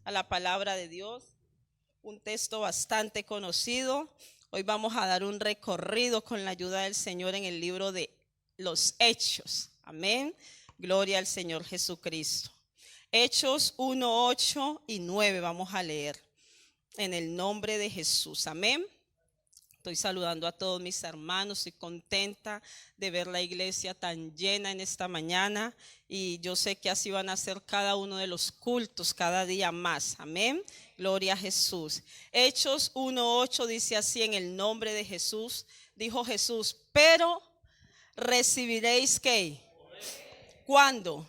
a la palabra de Dios, un texto bastante conocido. Hoy vamos a dar un recorrido con la ayuda del Señor en el libro de los Hechos. Amén. Gloria al Señor Jesucristo. Hechos 1, 8 y 9 vamos a leer en el nombre de Jesús. Amén. Estoy saludando a todos mis hermanos, estoy contenta de ver la iglesia tan llena en esta mañana y yo sé que así van a ser cada uno de los cultos cada día más. Amén. Gloria a Jesús. Hechos 1:8 dice así: en el nombre de Jesús, dijo Jesús, pero recibiréis ¿qué? ¿Cuándo?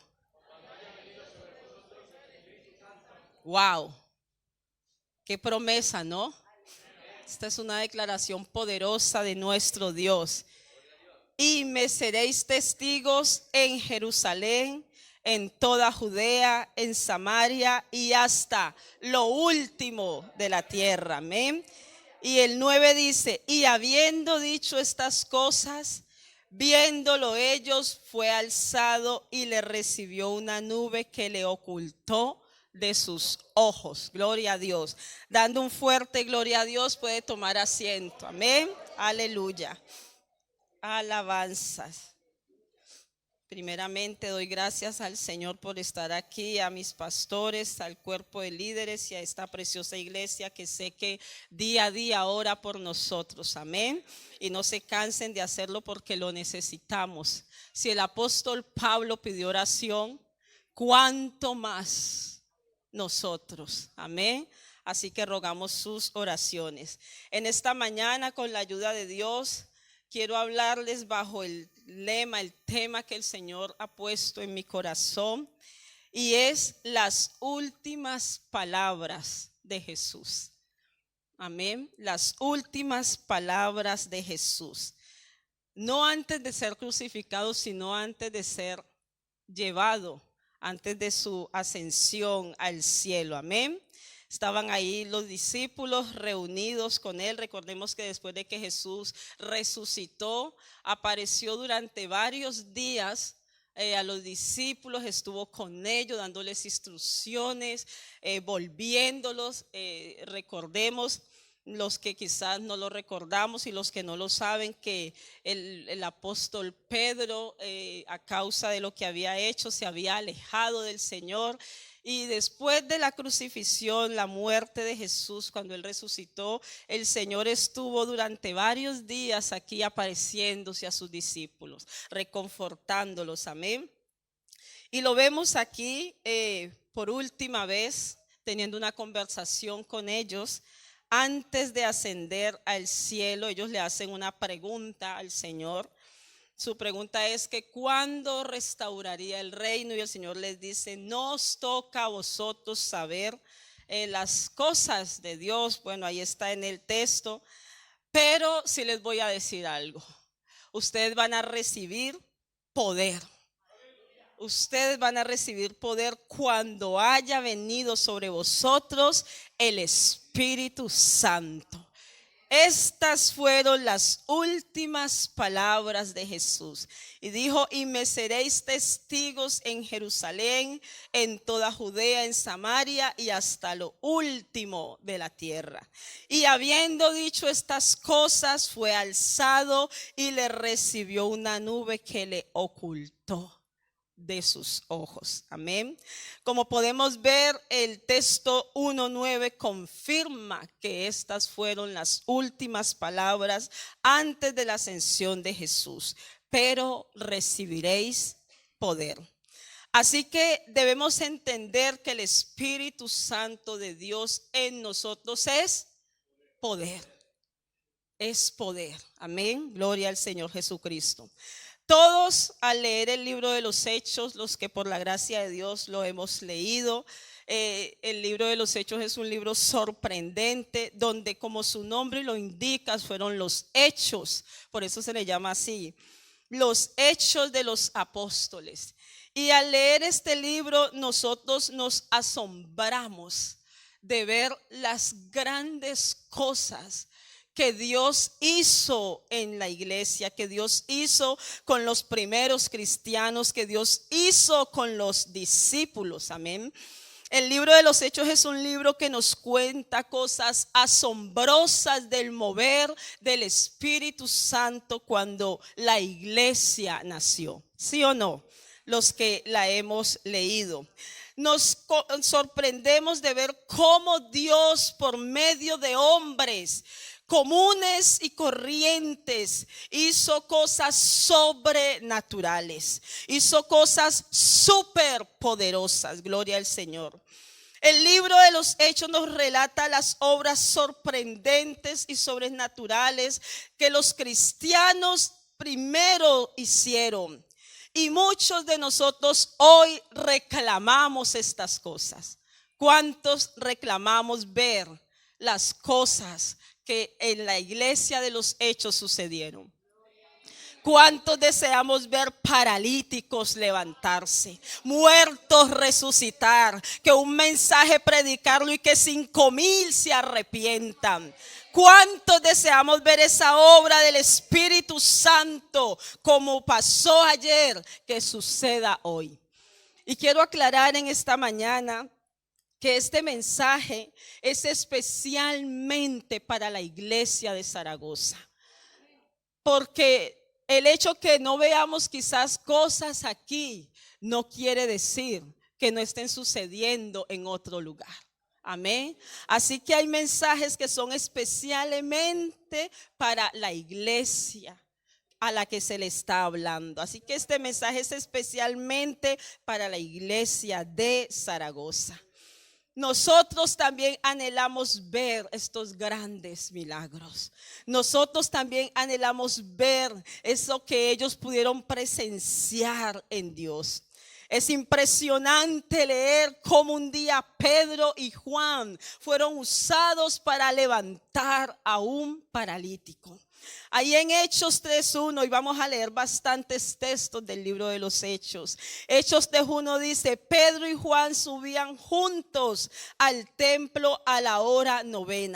Wow, qué promesa, ¿no? Esta es una declaración poderosa de nuestro Dios. Y me seréis testigos en Jerusalén, en toda Judea, en Samaria y hasta lo último de la tierra. Amén. Y el 9 dice: y habiendo dicho estas cosas, viéndolo ellos, fue alzado y le recibió una nube que le ocultó de sus ojos. Gloria a Dios. Dando un fuerte gloria a Dios, puede tomar asiento. Amén. Aleluya. Alabanzas. Primeramente doy gracias al Señor por estar aquí, a mis pastores, al cuerpo de líderes y a esta preciosa iglesia que sé que día a día ora por nosotros. Amén. Y no se cansen de hacerlo porque lo necesitamos. Si el apóstol Pablo pidió oración, ¿cuánto más nosotros? Amén. Así que rogamos sus oraciones. En esta mañana, con la ayuda de Dios, quiero hablarles bajo el lema, el tema que el Señor ha puesto en mi corazón, y es las últimas palabras de Jesús. Amén. Las últimas palabras de Jesús. No antes de ser crucificado, sino antes de ser llevado, antes de su ascensión al cielo. Amén. Estaban ahí los discípulos reunidos con él. Recordemos que después de que Jesús resucitó, apareció durante varios días a los discípulos, estuvo con ellos dándoles instrucciones, volviéndolos. Recordemos, los que quizás no lo recordamos y los que no lo saben, que el apóstol Pedro, a causa de lo que había hecho, se había alejado del Señor. Y después de la crucifixión, la muerte de Jesús, cuando él resucitó, el Señor estuvo durante varios días aquí apareciéndose a sus discípulos, reconfortándolos. Amén. Y lo vemos aquí por última vez teniendo una conversación con ellos. Antes de ascender al cielo, ellos le hacen una pregunta al Señor. Su pregunta es que ¿cuándo restauraría el reino? Y el Señor les dice: no os toca a vosotros saber las cosas de Dios. Bueno, ahí está en el texto. Pero sí les voy a decir algo. Ustedes van a recibir poder. Ustedes van a recibir poder cuando haya venido sobre vosotros el Espíritu Santo. Estas fueron las últimas palabras de Jesús. Y dijo: y me seréis testigos en Jerusalén, en toda Judea, en Samaria y hasta lo último de la tierra. Y habiendo dicho estas cosas, fue alzado y le recibió una nube que le ocultó de sus ojos. Amén. Como podemos ver, el texto 1:9 confirma que estas fueron las últimas palabras antes de la ascensión de Jesús. Pero recibiréis poder. Así que debemos entender que el Espíritu Santo de Dios en nosotros es poder. Es poder. Amén. Gloria al Señor Jesucristo. Todos, al leer el libro de los Hechos, los que por la gracia de Dios lo hemos leído, el libro de los Hechos es un libro sorprendente, donde, como su nombre lo indica, fueron los hechos. Por eso se le llama así, los hechos de los apóstoles. Y al leer este libro, nosotros nos asombramos de ver las grandes cosas que Dios hizo en la iglesia, que Dios hizo con los primeros cristianos, que Dios hizo con los discípulos. Amén. El libro de los Hechos es un libro que nos cuenta cosas asombrosas del mover del Espíritu Santo cuando la iglesia nació. ¿Sí o no? Los que la hemos leído. Nos sorprendemos de ver cómo Dios, por medio de hombres comunes y corrientes, hizo cosas sobrenaturales, hizo cosas superpoderosas. Gloria al Señor. El libro de los Hechos nos relata las obras sorprendentes y sobrenaturales que los cristianos primero hicieron. Y muchos de nosotros hoy reclamamos estas cosas. ¿Cuántos reclamamos ver las cosas que en la iglesia de los Hechos sucedieron? ¿Cuántos deseamos ver paralíticos levantarse, muertos resucitar, que un mensaje predicarlo y que 5,000 se arrepientan? ¿Cuántos deseamos ver esa obra del Espíritu Santo como pasó ayer, que suceda hoy? Y quiero aclarar en esta mañana que este mensaje es especialmente para la iglesia de Zaragoza, porque el hecho que no veamos quizás cosas aquí no quiere decir que no estén sucediendo en otro lugar. Amén. Así que hay mensajes que son especialmente para la iglesia a la que se le está hablando. Así que este mensaje es especialmente para la iglesia de Zaragoza. Nosotros también anhelamos ver estos grandes milagros. Nosotros también anhelamos ver eso que ellos pudieron presenciar en Dios. Es impresionante leer cómo un día Pedro y Juan fueron usados para levantar a un paralítico. Ahí en Hechos 3:1, y vamos a leer bastantes textos del libro de los Hechos. Hechos 3:1 dice: Pedro y Juan subían juntos al templo a la hora 9,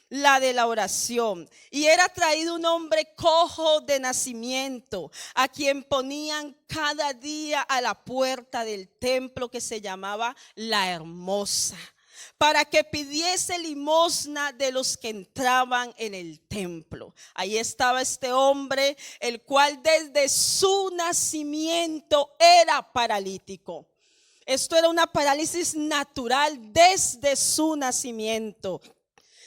la de la oración, y era traído un hombre cojo de nacimiento, a quien ponían cada día a la puerta del templo, que se llamaba La Hermosa, para que pidiese limosna de los que entraban en el templo. Ahí estaba este hombre, el cual desde su nacimiento era paralítico. Esto era una parálisis natural desde su nacimiento.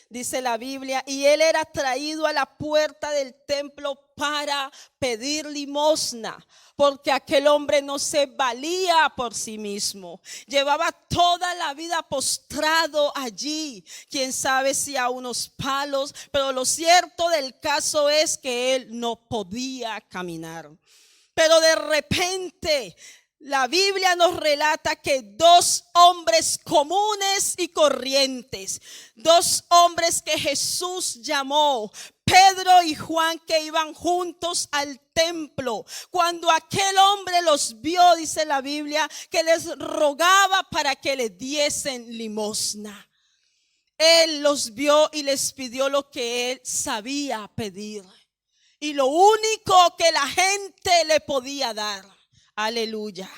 Dice la Biblia, y él era traído a la puerta del templo para pedir limosna, porque aquel hombre no se valía por sí mismo. Llevaba toda la vida postrado allí, quién sabe si a unos palos, pero lo cierto del caso es que él no podía caminar. Pero de repente la Biblia nos relata que 2 hombres comunes y corrientes, 2 hombres que Jesús llamó, Pedro y Juan, que iban juntos al templo, cuando aquel hombre los vio, dice la Biblia, que les rogaba para que le diesen limosna. Él los vio y les pidió lo que él sabía pedir, y lo único que la gente le podía dar. Aleluya.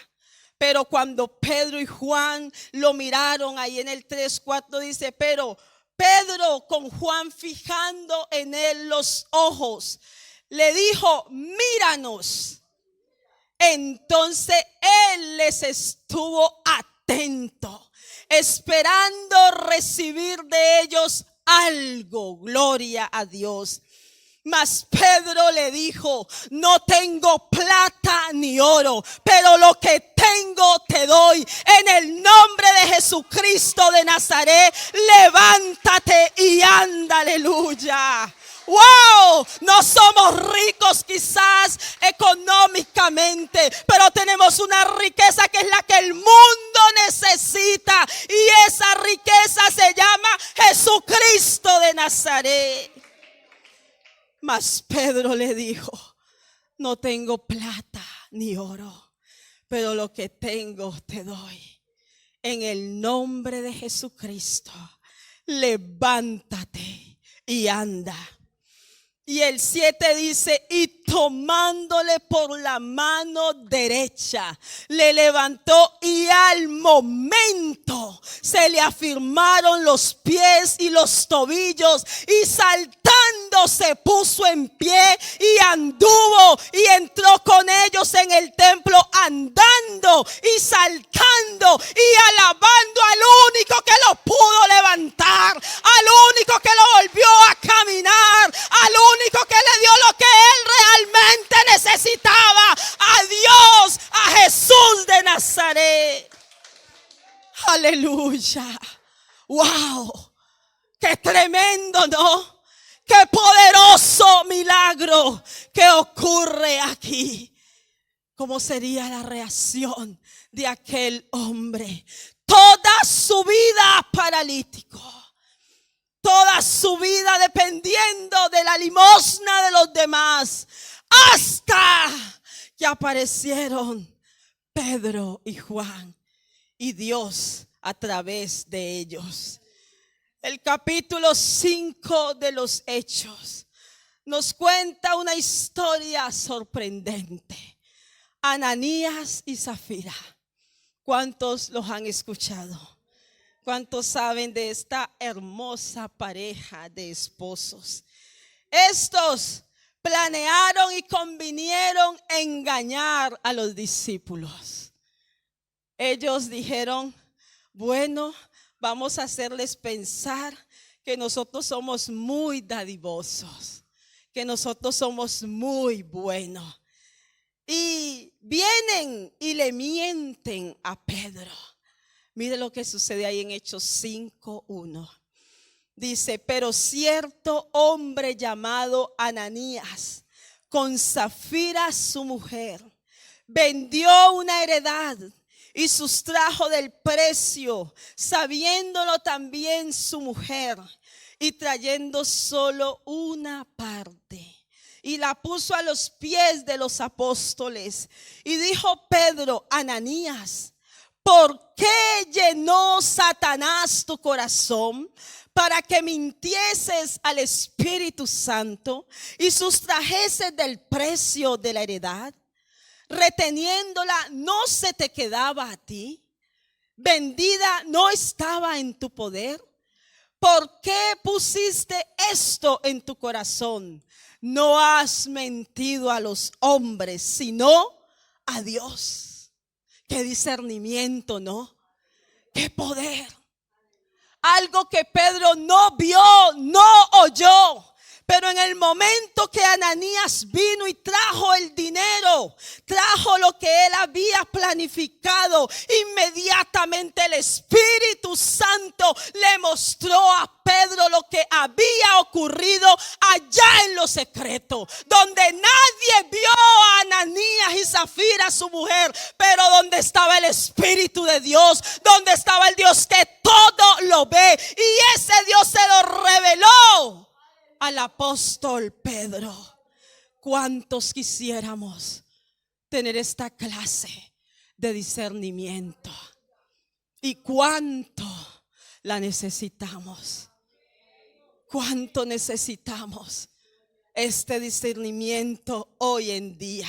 Pero cuando Pedro y Juan lo miraron, ahí en el 3:4 dice: pero Pedro, con Juan fijando en él los ojos, le dijo: míranos. Entonces él les estuvo atento, esperando recibir de ellos algo. Gloria a Dios. Mas Pedro le dijo: no tengo plata ni oro, pero lo que tengo te doy. En el nombre de Jesucristo de Nazaret, levántate y anda. Aleluya. Wow, no somos ricos quizás económicamente, pero tenemos una riqueza que es la que el mundo necesita, y esa riqueza se llama Jesucristo de Nazaret. Mas Pedro le dijo: no tengo plata ni oro, pero lo que tengo te doy. En el nombre de Jesucristo, levántate y anda. Y el 7 dice, y tomándole por la mano derecha, le levantó y al momento se le afirmaron los pies y los tobillos y saltando se puso en pie y anduvo y entró con ellos en el templo andando y saltando y alabando al único que lo pudo levantar, al único que lo volvió a caminar, al único que le dio lo que él realmente necesitaba, a Dios, a Jesús de Nazaret. Aleluya. Wow, qué tremendo, ¿no? Qué poderoso milagro que ocurre aquí. ¿Cómo sería la reacción de aquel hombre? Toda su vida paralítico, toda su vida dependiendo de la limosna de los demás, hasta que aparecieron Pedro y Juan y Dios a través de ellos. El capítulo 5 de los Hechos nos cuenta una historia sorprendente. Ananías y Zafira. ¿Cuántos los han escuchado? ¿Cuántos saben de esta hermosa pareja de esposos? Estos planearon y convinieron engañar a los discípulos. Ellos dijeron, bueno, vamos a hacerles pensar que nosotros somos muy dadivosos, que nosotros somos muy buenos. Y vienen y le mienten a Pedro. Mire lo que sucede ahí en Hechos 5:1. Dice, pero cierto hombre llamado Ananías, con Zafira su mujer, vendió una heredad y sustrajo del precio, sabiéndolo también su mujer, y trayendo solo una parte, y la puso a los pies de los apóstoles. Y dijo Pedro, Ananías, ¿por qué llenó Satanás tu corazón para que mintieses al Espíritu Santo y sustrajeses del precio de la heredad? Reteniéndola, ¿no se te quedaba a ti? ¿Vendida no estaba en tu poder? ¿Por qué pusiste esto en tu corazón? No has mentido a los hombres, sino a Dios. Qué discernimiento, ¿no? Qué poder. Algo que Pedro no vio, no oyó. Pero en el momento que Ananías vino y trajo el dinero, trajo lo que él había planificado, inmediatamente el Espíritu Santo le mostró a Pedro lo que había ocurrido allá en lo secreto, donde nadie vio a Ananías y Zafira, su mujer, pero donde estaba el Espíritu de Dios, donde estaba el Dios que todo lo ve, y ese Dios se lo reveló al apóstol Pedro. ¿Cuántos quisiéramos tener esta clase de discernimiento? ¿Y cuánto la necesitamos? ¿Cuánto necesitamos este discernimiento hoy en día?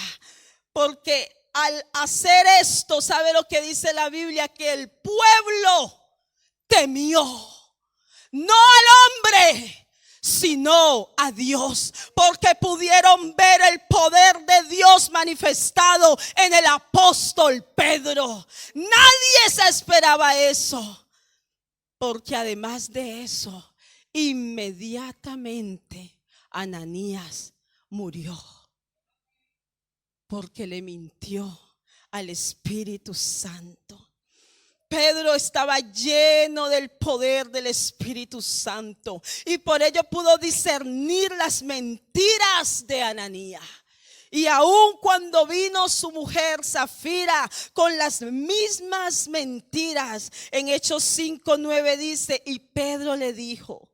Porque al hacer esto, ¿sabe lo que dice la Biblia? Que el pueblo temió, no al hombre, sino a Dios, porque pudieron ver el poder de Dios manifestado en el apóstol Pedro. Nadie se esperaba eso, porque además de eso, inmediatamente Ananías murió, porque le mintió al Espíritu Santo. Pedro estaba lleno del poder del Espíritu Santo y por ello pudo discernir las mentiras de Ananías. Y aun cuando vino su mujer Zafira con las mismas mentiras, en Hechos 5:9 dice, y Pedro le dijo,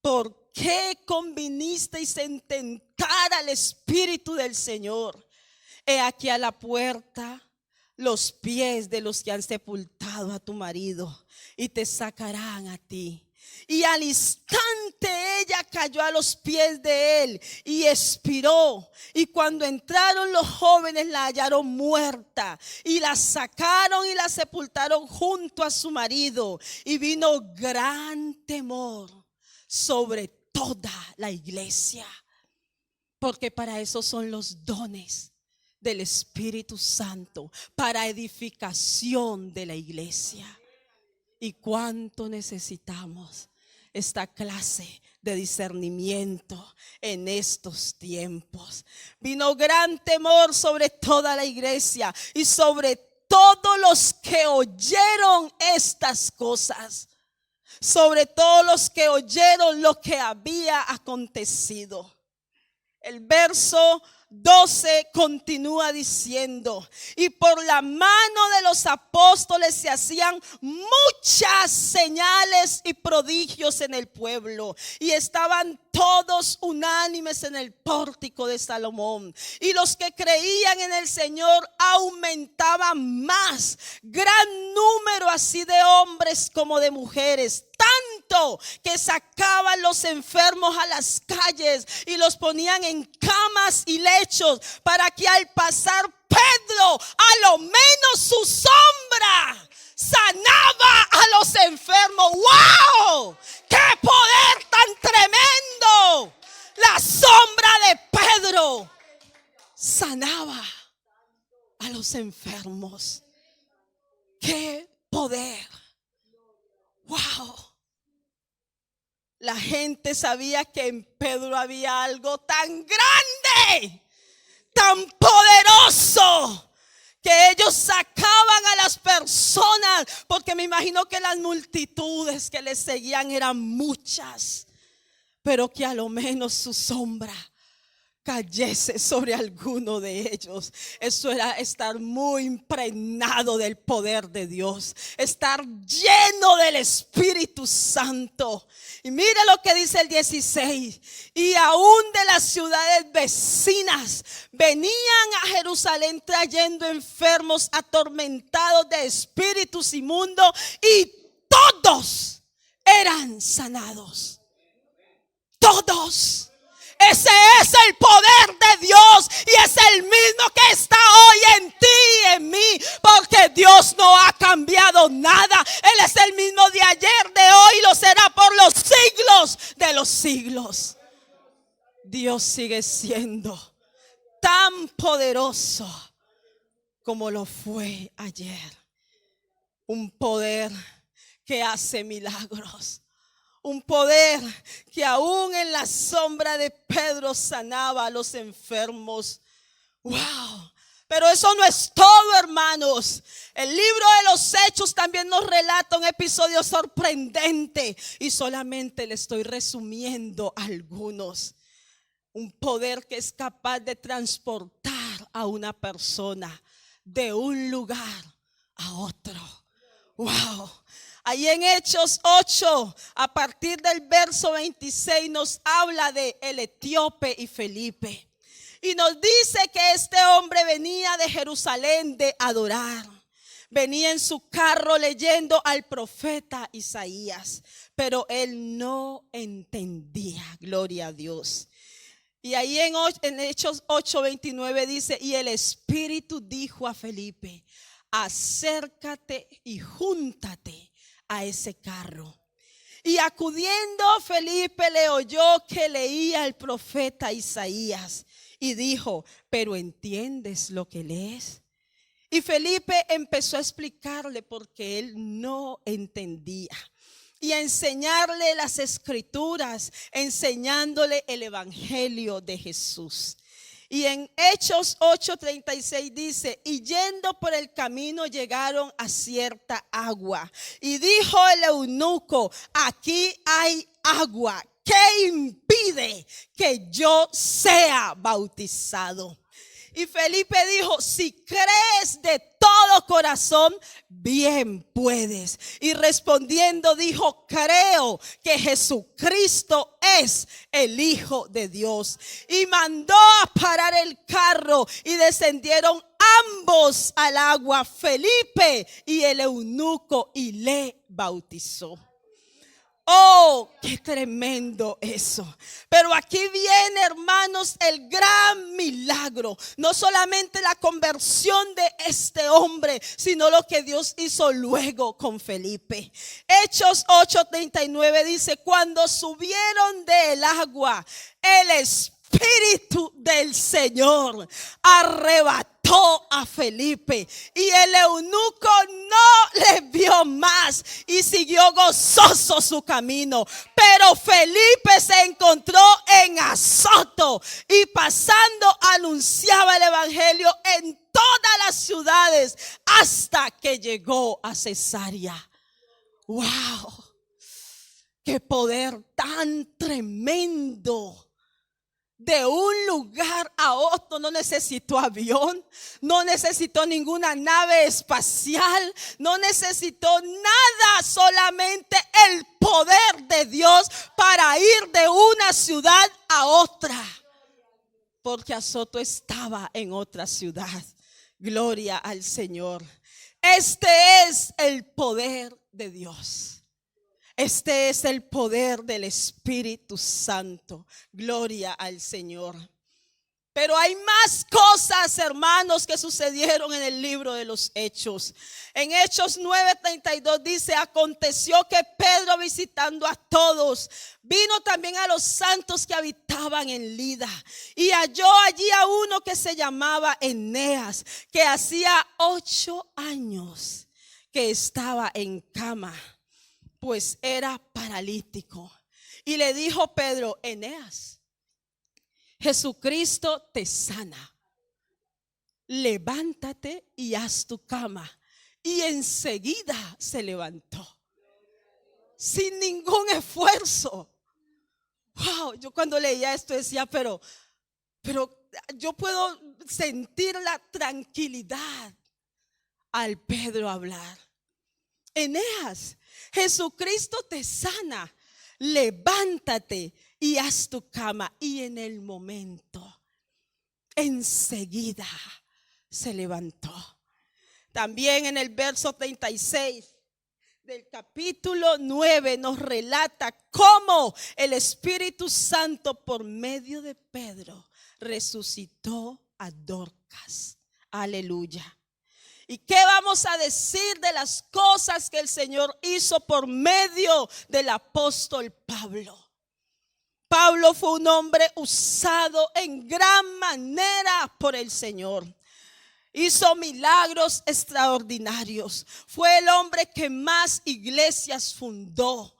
¿por qué convinisteis en tentar al Espíritu del Señor? He aquí a la puerta los pies de los que han sepultado a tu marido y te sacarán a ti. Y al instante ella cayó a los pies de él y expiró. Y cuando entraron los jóvenes la hallaron muerta y la sacaron y la sepultaron junto a su marido. Y vino gran temor sobre toda la iglesia, porque para eso son los dones del Espíritu Santo, para edificación de la iglesia. Y cuánto necesitamos esta clase de discernimiento en estos tiempos. Vino gran temor sobre toda la iglesia y sobre todos los que oyeron estas cosas, sobre todos los que oyeron lo que había acontecido. El verso 12 continúa diciendo: y por la mano de los apóstoles se hacían muchas señales y prodigios en el pueblo, y estaban todos unánimes en el pórtico de Salomón. Y los que creían en el Señor aumentaban más, gran número así de hombres como de mujeres, tanto que sacaban los enfermos a las calles y los ponían en camas y lechos, para que al pasar Pedro, a lo menos su sombra sanaba a los enfermos. ¡Wow! ¡Qué poder tan tremendo! La sombra de Pedro sanaba a los enfermos. ¡Qué poder! ¡Wow! La gente sabía que en Pedro había algo tan grande, tan poderoso, que ellos sacaban a las personas, porque me imagino que las multitudes que les seguían eran muchas, pero que a lo menos su sombra cayese sobre alguno de ellos. Eso era estar muy impregnado del poder de Dios, estar lleno del Espíritu Santo. Y mire lo que dice el 16: y aún de las ciudades vecinas venían a Jerusalén trayendo enfermos atormentados de espíritus inmundos, y todos eran sanados. Todos. Ese es el poder de Dios, y es el mismo que está hoy en ti y en mí, porque Dios no ha cambiado nada. Él es el mismo de ayer, de hoy, y lo será por los siglos de los siglos. Dios sigue siendo tan poderoso como lo fue ayer. Un poder que hace milagros. Un poder que aún en la sombra de Pedro sanaba a los enfermos. ¡Wow! Pero eso no es todo, hermanos. El libro de los Hechos también nos relata un episodio sorprendente, y solamente le estoy resumiendo algunos. Un poder que es capaz de transportar a una persona de un lugar a otro. ¡Wow! Ahí en Hechos 8, a partir del verso 26, nos habla de el etíope y Felipe. Y nos dice que este hombre venía de Jerusalén de adorar. Venía en su carro leyendo al profeta Isaías, pero él no entendía. Gloria a Dios. Y ahí en Hechos 8:29 dice: y el Espíritu dijo a Felipe: acércate y júntate a ese carro. Y acudiendo Felipe le oyó que leía el profeta Isaías, y dijo: ¿pero entiendes lo que lees? Y Felipe empezó a explicarle, porque él no entendía, y a enseñarle las escrituras, enseñándole el evangelio de Jesús. Y en Hechos 8:36 dice: y yendo por el camino llegaron a cierta agua, y dijo el eunuco: aquí hay agua, ¿qué impide que yo sea bautizado? Y Felipe dijo: si crees de todo corazón, bien puedes. Y respondiendo dijo: creo que Jesucristo es el Hijo de Dios. Y mandó a parar el carro, y descendieron ambos al agua, Felipe y el eunuco, y le bautizó. Oh, qué tremendo eso. Pero aquí viene, hermanos, el gran milagro. No solamente la conversión de este hombre, sino lo que Dios hizo luego con Felipe. Hechos 8:39 dice: cuando subieron del agua, el Espíritu del Señor arrebató a Felipe, y el eunuco no le vio más y siguió gozoso su camino. Pero Felipe se encontró en Azoto y pasando anunciaba el evangelio en todas las ciudades hasta que llegó a Cesarea. ¡Wow! ¡Qué poder tan tremendo! De un lugar a otro. No necesitó avión, no necesitó ninguna nave espacial, no necesitó nada, solamente el poder de Dios para ir de una ciudad a otra, porque Azoto estaba en otra ciudad. Gloria al Señor. Este es el poder de Dios. Este es el poder del Espíritu Santo. Gloria al Señor. Pero hay más cosas, hermanos, que sucedieron en el libro de los Hechos. En Hechos 9:32 dice: aconteció que Pedro, visitando a todos, vino también a los santos que habitaban en Lida, y halló allí a uno que se llamaba Eneas, que hacía 8 años que estaba en cama, pues era paralítico. Y le dijo Pedro: Eneas, Jesucristo te sana. Levántate y haz tu cama. Y enseguida se levantó, sin ningún esfuerzo. Wow, yo cuando leía esto decía, pero yo puedo sentir la tranquilidad al Pedro hablar. Eneas, Jesucristo te sana, levántate y haz tu cama. Y en el momento, enseguida se levantó. También en el verso 36 del capítulo 9 nos relata cómo el Espíritu Santo, por medio de Pedro, resucitó a Dorcas. Aleluya. ¿Y qué vamos a decir de las cosas que el Señor hizo por medio del apóstol Pablo? Pablo fue un hombre usado en gran manera por el Señor. Hizo milagros extraordinarios. Fue el hombre que más iglesias fundó.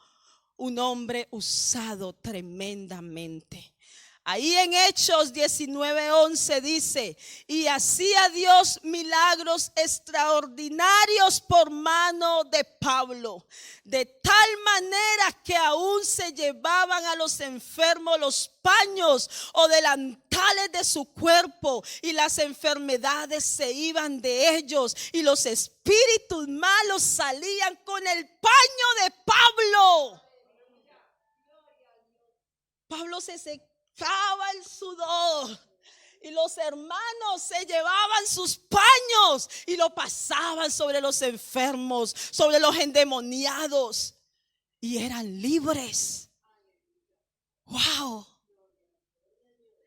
Un hombre usado tremendamente. Ahí en Hechos 19:11 dice: y hacía Dios milagros extraordinarios por mano de Pablo, de tal manera que aún se llevaban a los enfermos los paños o delantales de su cuerpo, y las enfermedades se iban de ellos, y los espíritus malos salían con el paño de Pablo. Pablo se secaba el sudor, y los hermanos se llevaban sus paños y lo pasaban sobre los enfermos, sobre los endemoniados, y eran libres. Wow.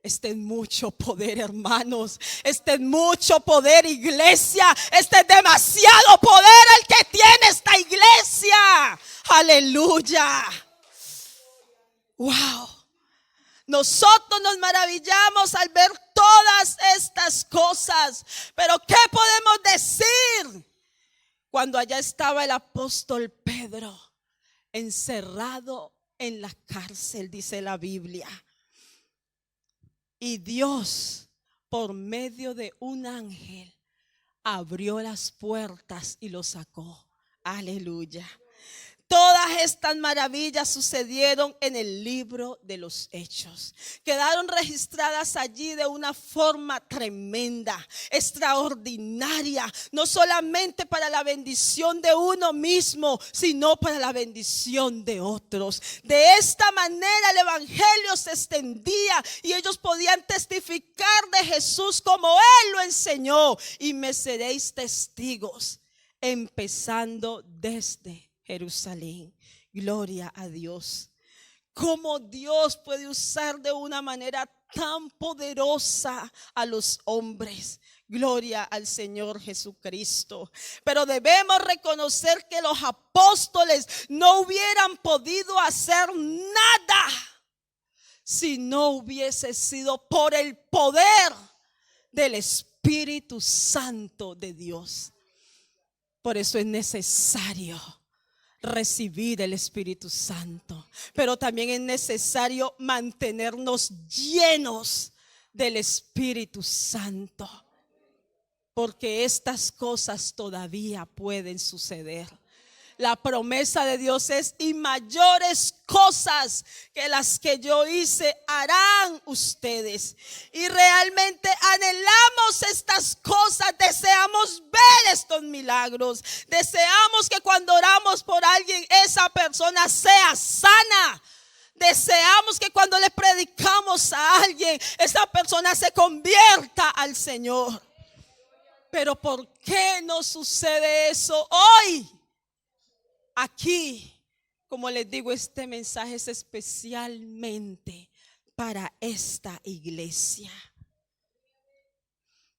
Este es mucho poder, hermanos. Este es mucho poder, iglesia. Este es demasiado poder el que tiene esta iglesia. Aleluya. Wow. Nosotros nos maravillamos al ver todas estas cosas. Pero ¿qué podemos decir cuando allá estaba el apóstol Pedro encerrado en la cárcel? Dice la Biblia. Y Dios, por medio de un ángel, abrió las puertas y lo sacó. Aleluya. Todas estas maravillas sucedieron en el libro de los Hechos. Quedaron registradas allí de una forma tremenda, extraordinaria, no solamente para la bendición de uno mismo, sino para la bendición de otros. De esta manera el evangelio se extendía y ellos podían testificar de Jesús como Él lo enseñó. Y me seréis testigos, empezando desde Jerusalén. Gloria a Dios. Cómo Dios puede usar de una manera tan poderosa a los hombres. Gloria al Señor Jesucristo. Pero debemos reconocer que los apóstoles no hubieran podido hacer nada si no hubiese sido por el poder del Espíritu Santo de Dios. Por eso es necesario recibir el Espíritu Santo, pero también es necesario mantenernos llenos del Espíritu Santo, porque estas cosas todavía pueden suceder. La promesa de Dios es: y mayores cosas que las que yo hice harán ustedes. Y realmente anhelamos estas cosas, deseamos ver estos milagros, deseamos que cuando oramos por alguien esa persona sea sana. Deseamos que cuando le predicamos a alguien esa persona se convierta al Señor. Pero ¿por qué no sucede eso hoy? Aquí, como les digo, este mensaje es especialmente para esta iglesia.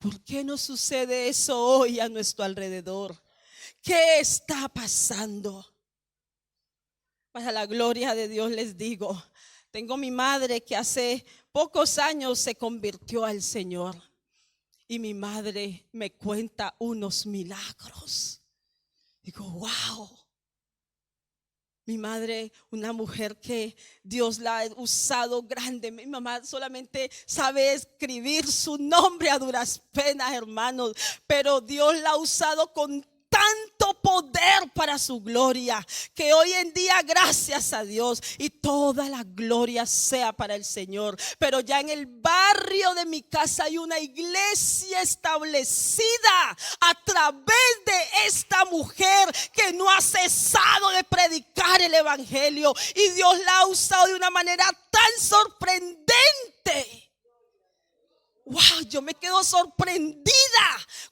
¿Por qué no sucede eso hoy a nuestro alrededor? ¿Qué está pasando? Para la gloria de Dios les digo, tengo mi madre que hace pocos años se convirtió al Señor. Y mi madre me cuenta unos milagros. Digo, wow. Mi madre, una mujer que Dios la ha usado grande. Mi mamá solamente sabe escribir su nombre a duras penas, hermanos. Pero Dios la ha usado con tanto poder para su gloria, que hoy en día, gracias a Dios, y toda la gloria sea para el Señor. Pero ya en el barrio de mi casa hay una iglesia establecida a través de esta mujer que no ha cesado de predicar el evangelio, y Dios la ha usado de una manera tan sorprendente. Wow, yo me quedo sorprendida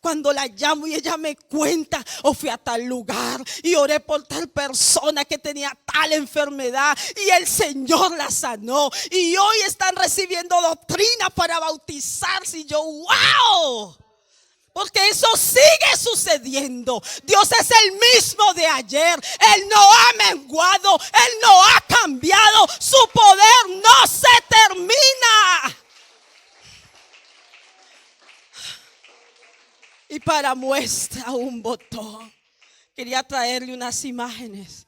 cuando la llamo y ella me cuenta: o fui a tal lugar y oré por tal persona que tenía tal enfermedad y el Señor la sanó, y hoy están recibiendo doctrina para bautizarse. Y yo, wow, porque eso sigue sucediendo. Dios es el mismo de ayer. Él no ha menguado, Él no ha cambiado. Su poder no se termina. Y para muestra un botón, quería traerle unas imágenes,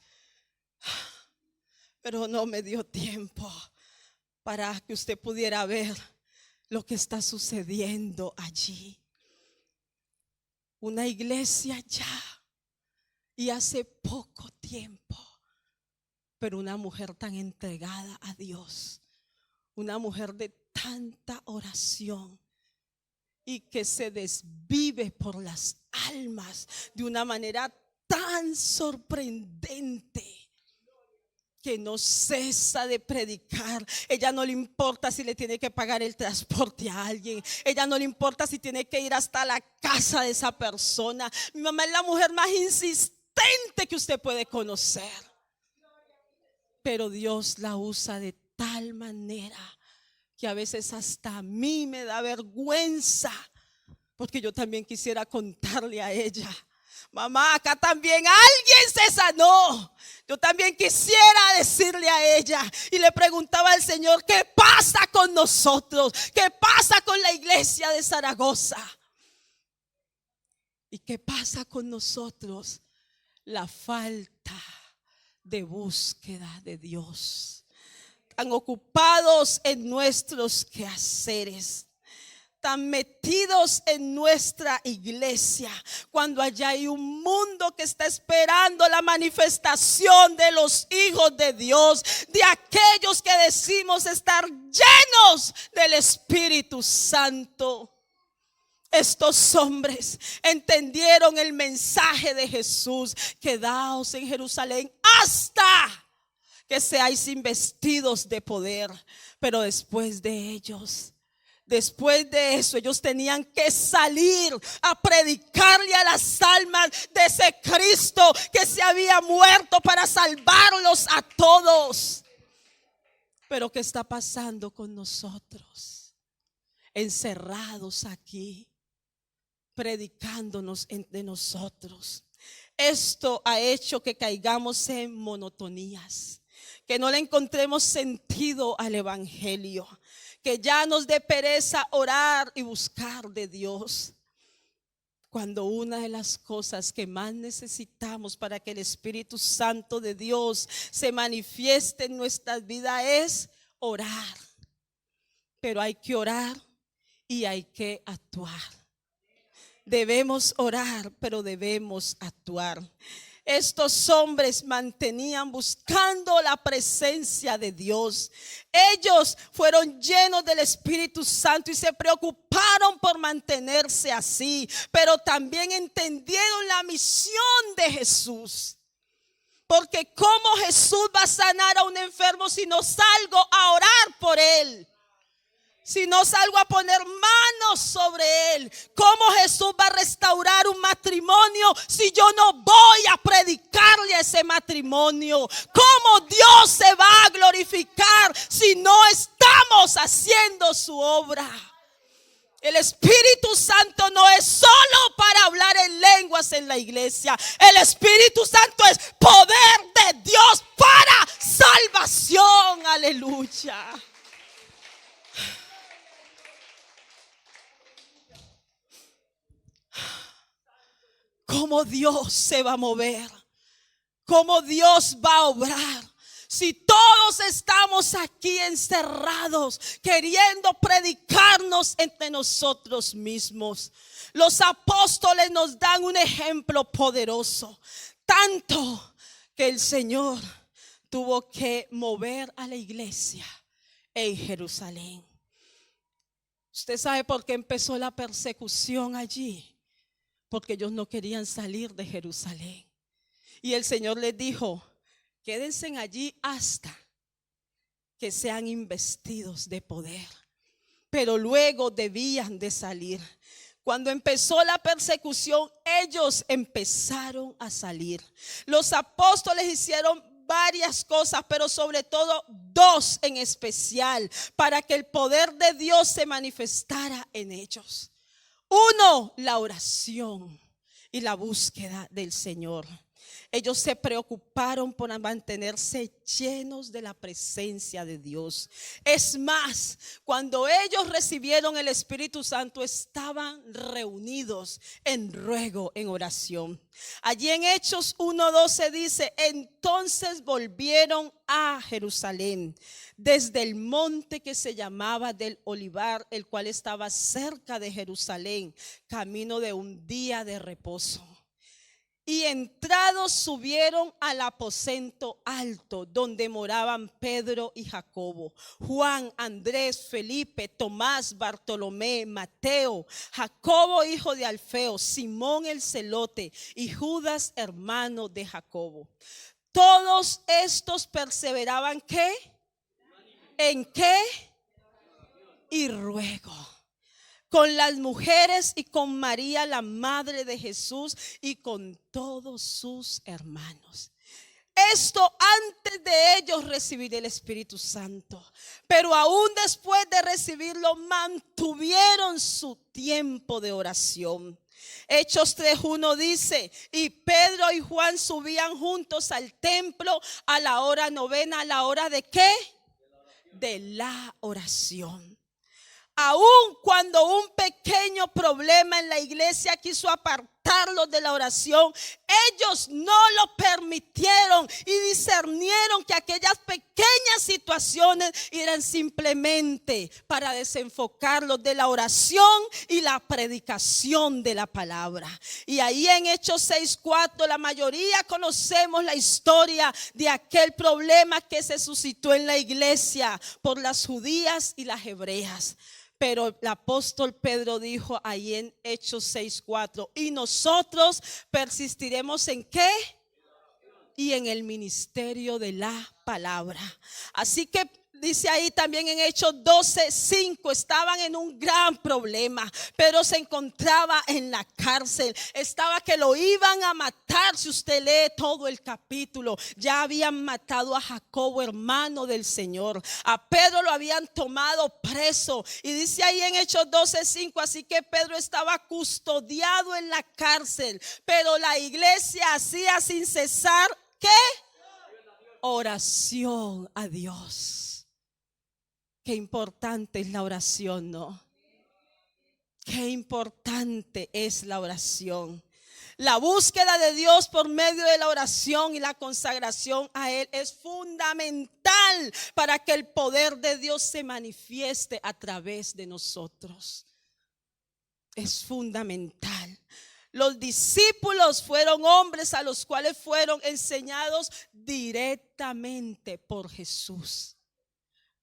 pero no me dio tiempo para que usted pudiera ver lo que está sucediendo allí. Una iglesia ya, y hace poco tiempo, pero una mujer tan entregada a Dios, una mujer de tanta oración, y que se desvive por las almas de una manera tan sorprendente, que no cesa de predicar. Ella no le importa si le tiene que pagar el transporte a alguien. Ella no le importa si tiene que ir hasta la casa de esa persona. Mi mamá es la mujer más insistente que usted puede conocer. Pero Dios la usa de tal manera que a veces hasta a mí me da vergüenza, porque yo también quisiera contarle a ella: mamá, acá también alguien se sanó. Yo también quisiera decirle a ella. Y le preguntaba al Señor: ¿qué pasa con nosotros? ¿Qué pasa con la iglesia de Zaragoza? ¿Y qué pasa con nosotros? La falta de búsqueda de Dios. Tan ocupados en nuestros quehaceres, tan metidos en nuestra iglesia, cuando allá hay un mundo que está esperando la manifestación de los hijos de Dios, de aquellos que decimos estar llenos del Espíritu Santo. Estos hombres entendieron el mensaje de Jesús: quedaos en Jerusalén hasta que seáis investidos de poder. Pero después de ellos Después de eso, ellos tenían que salir a predicarle a las almas de ese Cristo que se había muerto para salvarlos a todos. Pero ¿qué está pasando con nosotros? Encerrados aquí, predicándonos entre nosotros. Esto ha hecho que caigamos en monotonías, que no le encontremos sentido al evangelio, que ya nos dé pereza orar y buscar de Dios, cuando una de las cosas que más necesitamos para que el Espíritu Santo de Dios se manifieste en nuestras vidas es orar. Pero hay que orar y hay que actuar. Debemos orar, pero debemos actuar. Estos hombres mantenían buscando la presencia de Dios. Ellos fueron llenos del Espíritu Santo y se preocuparon por mantenerse así, pero también entendieron la misión de Jesús. Porque ¿cómo Jesús va a sanar a un enfermo si no salgo a orar por él? Si no salgo a poner manos sobre él. ¿Cómo Jesús va a restaurar un matrimonio si yo no voy a predicarle a ese matrimonio? ¿Cómo Dios se va a glorificar si no estamos haciendo su obra? El Espíritu Santo no es solo para hablar en lenguas en la iglesia. El Espíritu Santo es poder de Dios para salvación. Aleluya. ¿Cómo Dios se va a mover? ¿Cómo Dios va a obrar? Si todos estamos aquí encerrados queriendo predicarnos entre nosotros mismos. Los apóstoles nos dan un ejemplo poderoso. Tanto que el Señor tuvo que mover a la iglesia en Jerusalén. ¿Usted sabe por qué empezó la persecución allí? Porque ellos no querían salir de Jerusalén. Y el Señor les dijo: quédense allí hasta que sean investidos de poder. Pero luego debían de salir. Cuando empezó la persecución, ellos empezaron a salir. Los apóstoles hicieron varias cosas, pero sobre todo dos en especial, para que el poder de Dios se manifestara en ellos. Uno, la oración y la búsqueda del Señor. Ellos se preocuparon por mantenerse llenos de la presencia de Dios. Es más, cuando ellos recibieron el Espíritu Santo, estaban reunidos en ruego, en oración. Allí en Hechos 1:12 dice: entonces volvieron a Jerusalén desde el monte que se llamaba del Olivar, el cual estaba cerca de Jerusalén, camino de un día de reposo. Y entrados subieron al aposento alto, donde moraban Pedro y Jacobo, Juan, Andrés, Felipe, Tomás, Bartolomé, Mateo, Jacobo hijo de Alfeo, Simón el celote y Judas hermano de Jacobo. Todos estos perseveraban ¿qué? ¿En qué? Y ruego. Con las mujeres y con María la madre de Jesús y con todos sus hermanos. Esto antes de ellos recibir el Espíritu Santo. Pero aún después de recibirlo, mantuvieron su tiempo de oración. Hechos 3:1 dice: y Pedro y Juan subían juntos al templo a la hora novena. ¿A la hora de qué? De la oración. Aun cuando un pequeño problema en la iglesia quiso apartarlos de la oración, ellos no lo permitieron y discernieron que aquellas pequeñas situaciones eran simplemente para desenfocarlos de la oración y la predicación de la palabra. Y ahí en Hechos 6:4 la mayoría conocemos la historia de aquel problema que se suscitó en la iglesia por las judías y las hebreas. Pero el apóstol Pedro dijo ahí en Hechos 6:4: y nosotros persistiremos ¿en qué? Y en el ministerio de la palabra. Así que dice ahí también en Hechos 12:5, estaban en un gran problema. Pedro se encontraba en la cárcel, estaba que lo iban a matar. Si usted lee todo el capítulo, ya habían matado a Jacobo, hermano del Señor. A Pedro lo habían tomado preso, y dice ahí en Hechos 12:5, así que Pedro estaba custodiado en la cárcel, pero la iglesia hacía sin cesar, ¿qué? Oración a Dios. Qué importante es la oración, ¿no? Qué importante es la oración. La búsqueda de Dios por medio de la oración y la consagración a Él es fundamental para que el poder de Dios se manifieste a través de nosotros. Es fundamental. Los discípulos fueron hombres a los cuales fueron enseñados directamente por Jesús.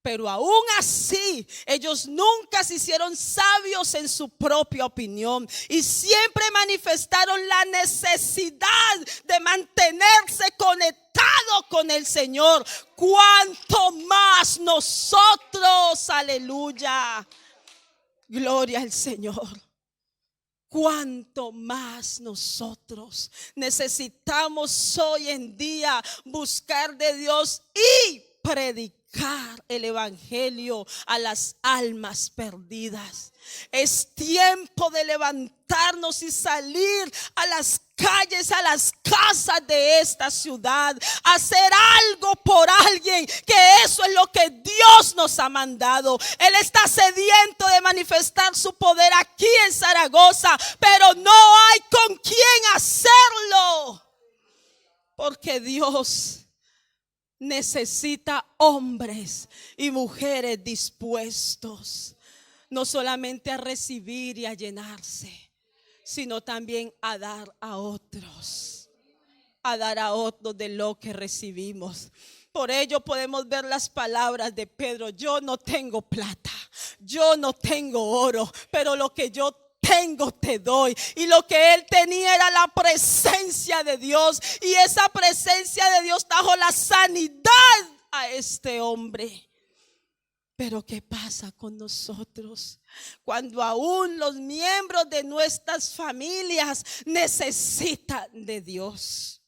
Pero aún así, ellos nunca se hicieron sabios en su propia opinión y siempre manifestaron la necesidad de mantenerse conectado con el Señor. Cuanto más nosotros, aleluya, gloria al Señor. Cuanto más nosotros necesitamos hoy en día buscar de Dios y predicar el evangelio a las almas perdidas. Es tiempo de levantarnos y salir a las calles, a las casas de esta ciudad, hacer algo por alguien, que eso es lo que Dios nos ha mandado. Él está sediento de manifestar su poder aquí en Zaragoza, pero no hay con quién hacerlo, porque Dios necesita hombres y mujeres dispuestos no solamente a recibir y a llenarse, sino también a dar a otros, de lo que recibimos. Por ello podemos ver las palabras de Pedro: yo no tengo plata, yo no tengo oro, pero lo que yo tengo te doy. Y lo que él tenía era la presencia de Dios, y esa presencia de Dios trajo la sanidad a este hombre. Pero ¿qué pasa con nosotros cuando aún los miembros de nuestras familias necesitan de Dios?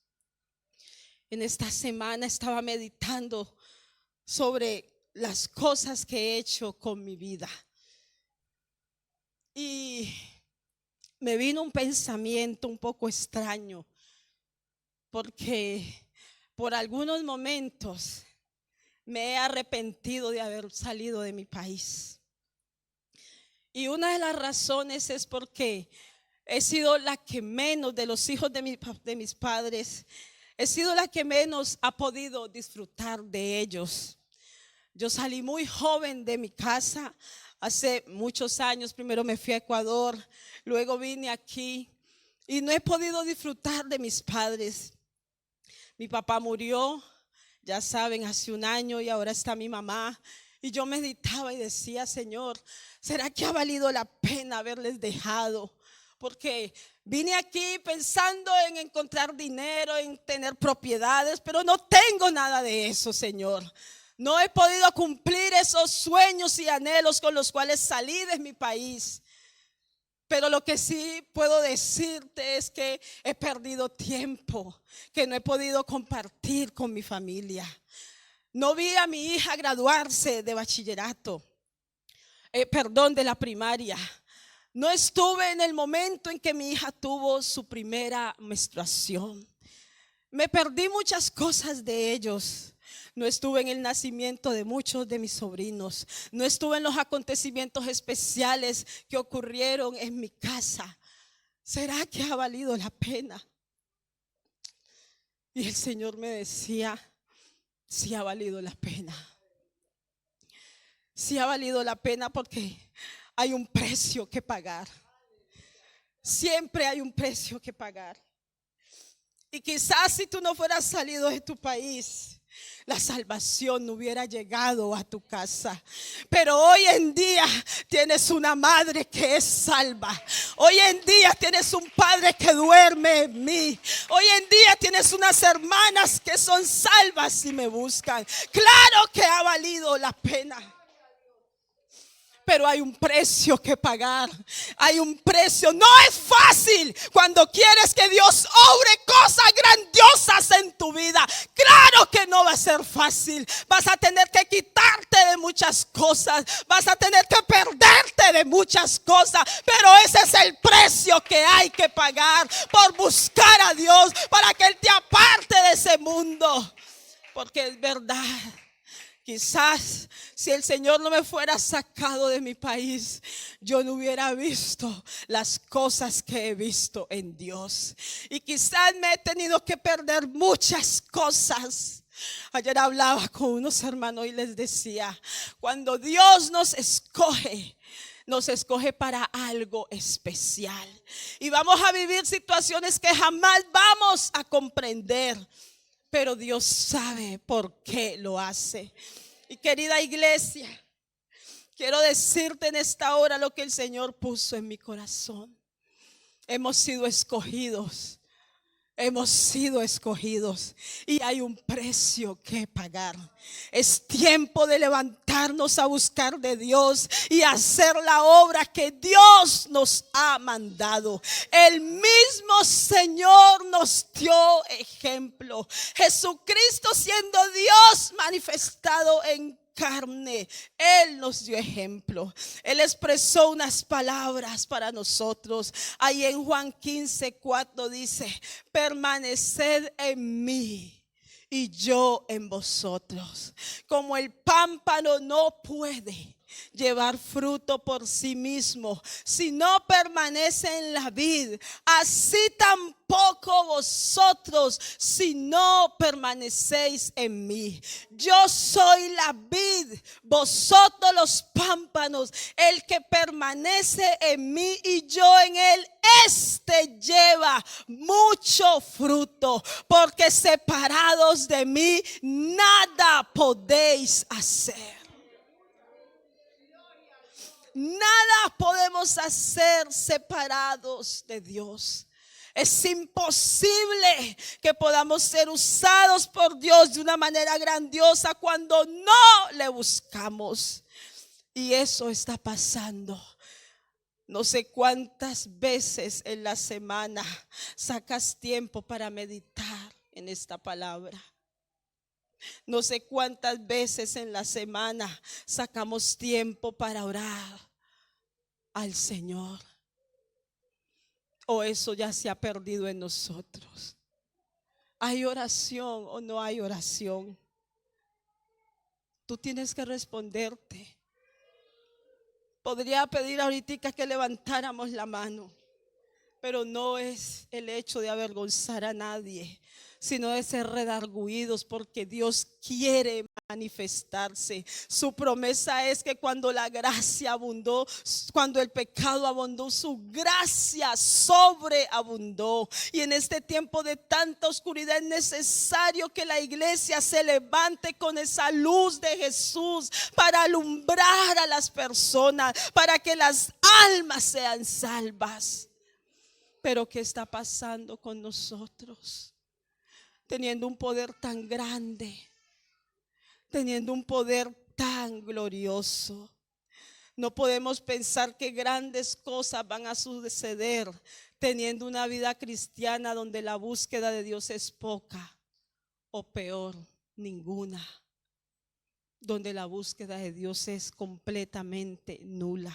En esta semana estaba meditando sobre las cosas que he hecho con mi vida, y me vino un pensamiento un poco extraño, porque por algunos momentos me he arrepentido de haber salido de mi país. Y una de las razones es porque he sido la que menos, de los hijos de mis padres, he sido la que menos ha podido disfrutar de ellos. Yo salí muy joven de mi casa, hace muchos años. Primero me fui a Ecuador, luego vine aquí, y no he podido disfrutar de mis padres. Mi papá murió, ya saben, hace un año, y ahora está mi mamá. Y yo meditaba y decía: Señor, ¿será que ha valido la pena haberles dejado? Porque vine aquí pensando en encontrar dinero, en tener propiedades, pero no tengo nada de eso, Señor. No he podido cumplir esos sueños y anhelos con los cuales salí de mi país. Pero lo que sí puedo decirte es que he perdido tiempo, que no he podido compartir con mi familia. No vi a mi hija graduarse de bachillerato, de la primaria. No estuve en el momento en que mi hija tuvo su primera menstruación. Me perdí muchas cosas de ellos. No estuve en el nacimiento de muchos de mis sobrinos. No estuve en los acontecimientos especiales que ocurrieron en mi casa. ¿Será que ha valido la pena? Y el Señor me decía: sí ha valido la pena. Sí ha valido la pena, porque hay un precio que pagar. Siempre hay un precio que pagar. Y quizás si tú no fueras salido de tu país, la salvación no hubiera llegado a tu casa. Pero hoy en día tienes una madre que es salva. Hoy en día tienes un padre que duerme en mí. Hoy en día tienes unas hermanas que son salvas y me buscan. Claro que ha valido la pena. Pero hay un precio que pagar. Hay un precio. No es fácil cuando quieres que Dios obre cosas grandiosas en tu vida. Claro que no va a ser fácil. Vas a tener que quitarte de muchas cosas. Vas a tener que perderte de muchas cosas. Pero ese es el precio que hay que pagar por buscar a Dios, para que Él te aparte de ese mundo. Porque es verdad. Quizás si el Señor no me fuera sacado de mi país, yo no hubiera visto las cosas que he visto en Dios. Y quizás me he tenido que perder muchas cosas. Ayer hablaba con unos hermanos y les decía, cuando Dios nos escoge para algo especial. Y vamos a vivir situaciones que jamás vamos a comprender. Pero Dios sabe por qué lo hace. Y querida iglesia, quiero decirte en esta hora lo que el Señor puso en mi corazón. Hemos sido escogidos. Hemos sido escogidos y hay un precio que pagar. Es tiempo de levantarnos a buscar de Dios y hacer la obra que Dios nos ha mandado. El mismo Señor nos dio ejemplo. Jesucristo, siendo Dios manifestado en carne, Él nos dio ejemplo. Él expresó unas palabras para nosotros. Ahí en Juan 15:4 dice: permaneced en mí y yo en vosotros. Como el pámpano no puede llevar fruto por sí mismo si no permanece en la vid, así tampoco vosotros si no permanecéis en mí. Yo soy la vid, vosotros los pámpanos. El que permanece en mí y yo en él, este lleva mucho fruto, porque separados de mí nada podéis hacer. Nada podemos hacer separados de Dios. Es imposible que podamos ser usados por Dios de una manera grandiosa cuando no le buscamos. Y eso está pasando. No sé cuántas veces en la semana sacas tiempo para meditar en esta palabra. No sé cuántas veces en la semana sacamos tiempo para orar al Señor. O eso ya se ha perdido en nosotros. ¿Hay oración o no hay oración? Tú tienes que responderte. Podría pedir ahorita que levantáramos la mano, pero no es el hecho de avergonzar a nadie, sino de ser redarguidos, porque Dios quiere manifestarse. Su promesa es que cuando la gracia abundó, cuando el pecado abundó, su gracia sobreabundó. Y en este tiempo de tanta oscuridad es necesario que la iglesia se levante con esa luz de Jesús para alumbrar a las personas, para que las almas sean salvas. Pero ¿qué está pasando con nosotros? Teniendo un poder tan grande, teniendo un poder tan glorioso, no podemos pensar que grandes cosas van a suceder teniendo una vida cristiana donde la búsqueda de Dios es poca, o peor, ninguna, donde la búsqueda de Dios es completamente nula.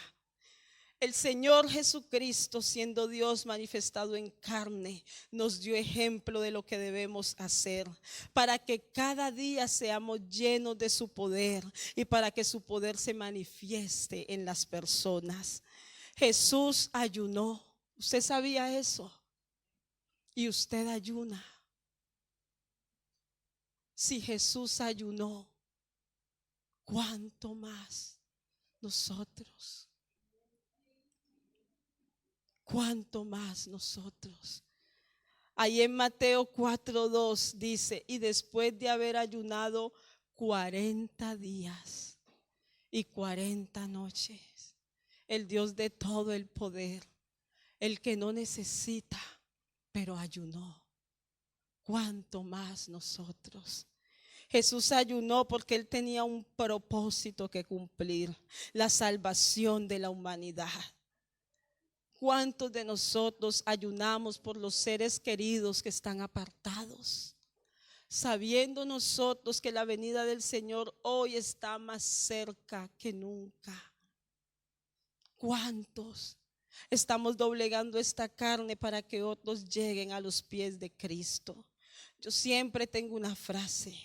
El Señor Jesucristo, siendo Dios manifestado en carne, nos dio ejemplo de lo que debemos hacer para que cada día seamos llenos de su poder y para que su poder se manifieste en las personas. Jesús ayunó. ¿Usted sabía eso? Y usted ayuna. Si Jesús ayunó, ¿cuánto más nosotros? ¿Cuánto más nosotros? Ahí en Mateo 4:2 dice, y después de haber ayunado 40 días y 40 noches, el Dios de todo el poder, el que no necesita, pero ayunó, ¿cuánto más nosotros? Jesús ayunó porque Él tenía un propósito que cumplir, la salvación de la humanidad. ¿Cuántos de nosotros ayunamos por los seres queridos que están apartados? Sabiendo nosotros que la venida del Señor hoy está más cerca que nunca. ¿Cuántos estamos doblegando esta carne para que otros lleguen a los pies de Cristo? Yo siempre tengo una frase: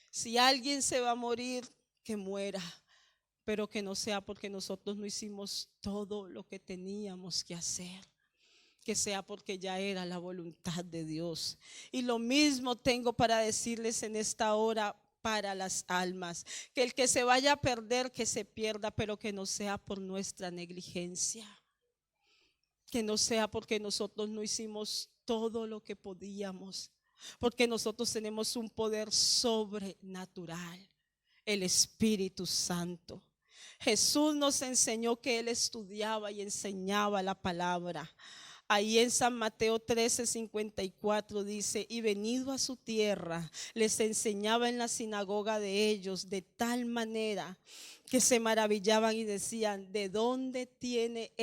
si alguien se va a morir, que muera, pero que no sea porque nosotros no hicimos todo lo que teníamos que hacer, que sea porque ya era la voluntad de Dios. Y lo mismo tengo para decirles en esta hora para las almas, que el que se vaya a perder, que se pierda, pero que no sea por nuestra negligencia, que no sea porque nosotros no hicimos todo lo que podíamos, porque nosotros tenemos un poder sobrenatural, el Espíritu Santo. Jesús nos enseñó que Él estudiaba y enseñaba la palabra. Ahí en San Mateo 13:54 dice, y venido a su tierra, les enseñaba en la sinagoga de ellos de tal manera que se maravillaban y decían, ¿de dónde tiene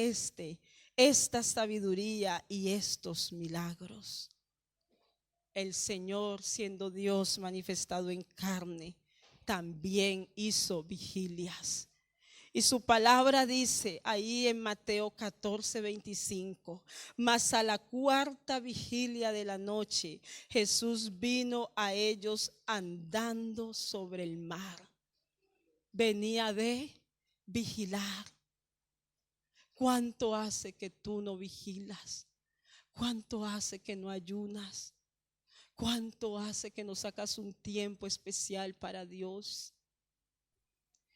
esta sabiduría y estos milagros? El Señor, siendo Dios manifestado en carne, también hizo vigilias. Y su palabra dice ahí en Mateo 14:25, mas a la cuarta vigilia de la noche, Jesús vino a ellos andando sobre el mar. Venía de vigilar. ¿Cuánto hace que tú no vigilas? ¿Cuánto hace que no ayunas? ¿Cuánto hace que no sacas un tiempo especial para Dios?